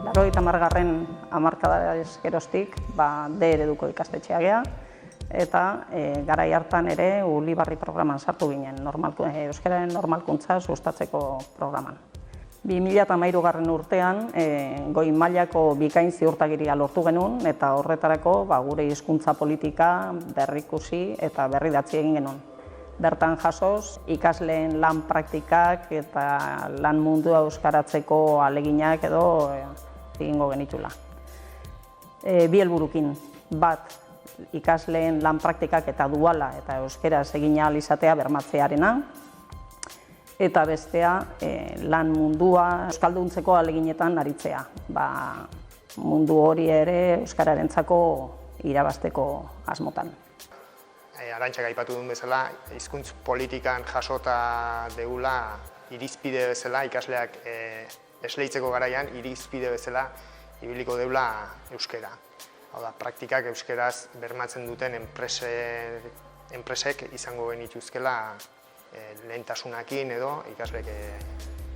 80. hamarkadaz geroztik D ereduko ikastetxea gea, eta garai hartan ere Ulibarri programan sartu ginen, euskararen normalkuntza sustatzeko programan. 2013 urtean goi mailako bikain ziurtagiria lortu genuen, eta horretarako gure hizkuntza politika berrikusi eta berridatzi egin genuen. Bertan jasoz, ikasleen lan praktikak eta lan mundua euskaratzeko aleginak edo egingo genitula. Bi helburukin, bat, ikasleen lan praktikak eta duala eta euskaraz egin ahal izatea bermatzearena, eta bestea lan mundua euskalduntzeko aleginetan aritzea. Mundu hori ere euskararentzako irabazteko asmotan. Arantxak aipatu duen bezala, hizkuntz politikan jasota deula irizpide bezala, ikasleak esleitzeko garaian irizpide bezala ibiliko deula euskara. Hau da, praktikak euskaraz bermatzen duten enpresek izango genituzkela lehentasunakin edo ikasleek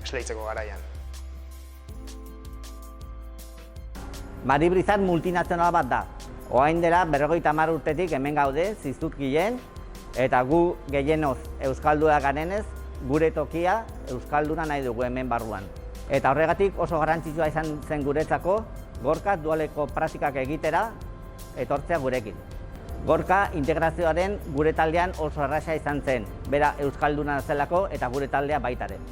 esleitzeko garaian. Maribrizat multinazional bat da. Orain dela 50 urtetik hemen gaude, zizturkilen, eta gu gehienoz euskaldunak garenez, gure tokia euskalduna nahi dugu hemen barruan. Eta horregatik oso garrantzitsua izan zen guretzako, Gorka dualeko praktikak egitera etortzea gurekin. Gorka integrazioaren gure taldean oso erraza izan zen, bera euskalduna zelako eta gure taldea baitaren.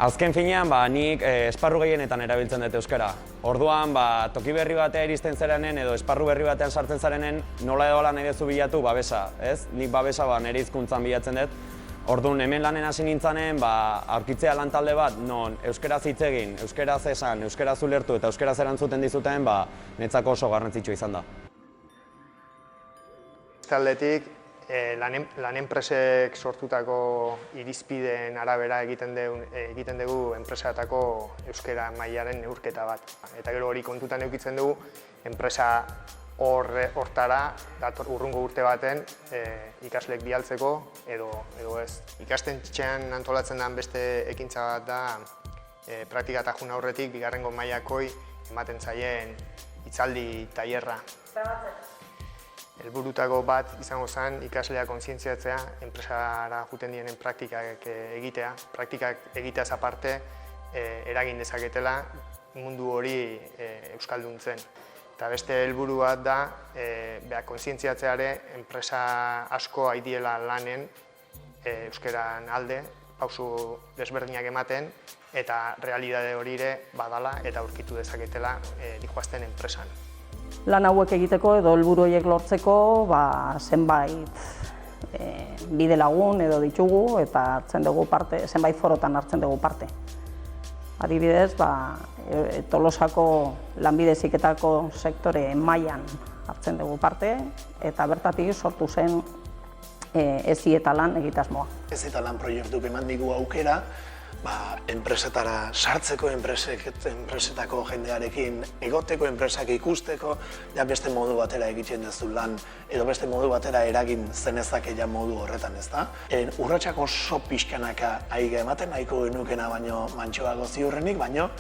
Azken finean, nik esparru gehienetan erabiltzen dut euskara. Orduan, toki berri batea iristen zarenen edo esparru berri batean sartzen zarenen, nola edo ala nahi duzu bilatu babesa, ez? Nik babesa nire hizkuntzan bilatzen dut. Orduan, hemen lanen hasi nintzanen, aurkitzea lantalde bat, non euskaraz hitz egin, euskaraz esan, euskaraz ulertu eta euskaraz erantzuten dizuten, netzako oso garrantzitsua izan da. Taldetik, lan enpresek sortutako irizpideen arabera egiten dugu enpresatako euskara mailaren neurketa bat. Eta gero hori kontutan edukitzen dugu, enpresa hortara, urrungo urte baten, ikasleek bialtzeko edo ez. Ikastetxean antolatzen den beste ekintza bat da, praktika eta juna aurretik, bigarrengo mailakoi ematen zaien hitzaldi tailerra. Helburutako bat izango zen ikaslea kontzientziatzea, enpresara joaten dienen praktikak egitea. Praktikak egiteaz aparte eragin dezaketela mundu hori euskalduntzen. Eta beste helburu bat da kontzientziatzeare enpresa asko aidiela lanen euskaran alde, pausu desberdinak ematen, eta realidade hori ere badala eta aurkitu dezaketela dijoazten enpresan. Lan hauek egiteko edo helburu horiek lortzeko zenbait bide lagun edo ditugu eta hartzen dugu parte, zenbait forotan hartzen dugu parte. Adibidez, Tolosako lanbide heziketako sektore mailan hartzen dugu parte eta bertatik sortu zen Hezi eta Lan egitasmoa. Hezi eta Lan proiektuk eman digu aukera, enpresetara sartzeko, enpresetako jendearekin egoteko, enpresak ikusteko, beste modu batera egiten duzu lan, edo beste modu batera eragin zenezake modu horretan, ez da? Urratsak oso pixkanaka aiga ematen, nahiko genukena baino mantxoago ziurrenik, baino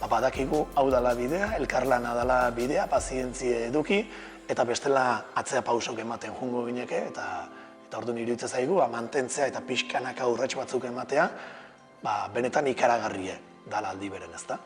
badakigu hau dela bidea, elkarlana dela bidea, pazientzia eduki, eta bestela atzea pausok ematen jungo gineke, eta orduan iruditzen zaigu, mantentzea eta pixkanaka urrats batzuk ematea, benetan ikaragarrie dala aldi beren, ez da?